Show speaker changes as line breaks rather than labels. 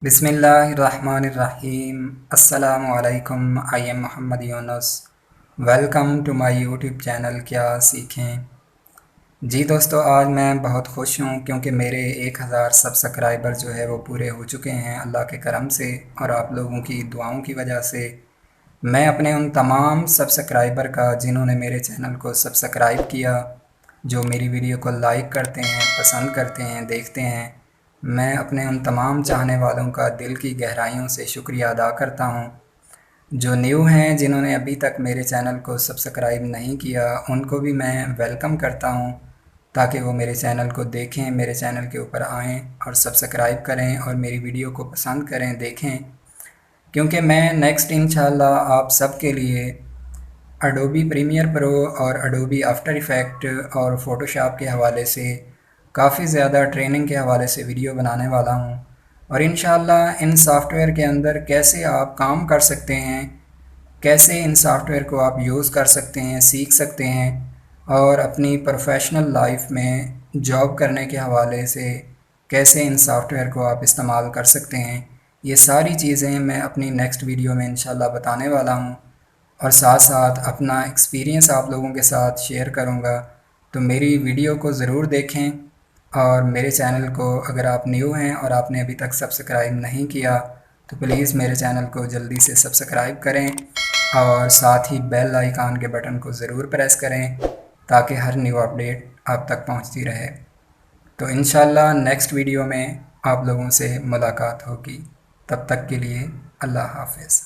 बिस्मिल्लाहिर्रहमानिर्रहीम। अस्सलामु अलैकुम। I am Mohammad Yunus. Welcome to my YouTube channel क्या सीखें। जी दोस्तों, आज मैं बहुत खुश हूँ क्योंकि मेरे 1000 सब्सक्राइबर जो है वो पूरे हो चुके हैं अल्लाह के करम से और आप लोगों की दुआओं की वजह से। मैं अपने उन तमाम सब्सक्राइबर का जिन्होंने मेरे चैनल को सब्सक्राइब किया, जो मेरी वीडियो को लाइक करते हैं, पसंद करते हैं, देखते हैं, मैं अपने उन तमाम चाहने वालों का दिल की गहराइयों से शुक्रिया अदा करता हूँ। जो न्यू हैं, जिन्होंने अभी तक मेरे चैनल को सब्सक्राइब नहीं किया, उनको भी मैं वेलकम करता हूँ ताकि वो मेरे चैनल को देखें, मेरे चैनल के ऊपर आएँ और सब्सक्राइब करें और मेरी वीडियो को पसंद करें, देखें। क्योंकि मैं नेक्स्ट इंशाल्लाह आप सब के लिए एडोबी प्रीमियर प्रो और एडोबी आफ्टर इफ़ेक्ट और फ़ोटोशॉप के हवाले से काफ़ी ज़्यादा ट्रेनिंग के हवाले से वीडियो बनाने वाला हूँ। और इंशाल्लाह इन सॉफ्टवेयर के अंदर कैसे आप काम कर सकते हैं, कैसे इन सॉफ्टवेयर को आप यूज़ कर सकते हैं, सीख सकते हैं और अपनी प्रोफेशनल लाइफ में जॉब करने के हवाले से कैसे इन सॉफ्टवेयर को आप इस्तेमाल कर सकते हैं, ये सारी चीज़ें मैं अपनी नेक्स्ट वीडियो में इंशाल्लाह बताने वाला हूँ। और साथ साथ अपना एक्सपीरियंस आप लोगों के साथ शेयर करूँगा। तो मेरी वीडियो को ज़रूर देखें और मेरे चैनल को, अगर आप न्यू हैं और आपने अभी तक सब्सक्राइब नहीं किया तो प्लीज़ मेरे चैनल को जल्दी से सब्सक्राइब करें और साथ ही बेल आइकन के बटन को ज़रूर प्रेस करें ताकि हर न्यू अपडेट आप तक पहुंचती रहे। तो इंशाल्लाह नेक्स्ट वीडियो में आप लोगों से मुलाकात होगी। तब तक के लिए अल्लाह हाफ़िज़।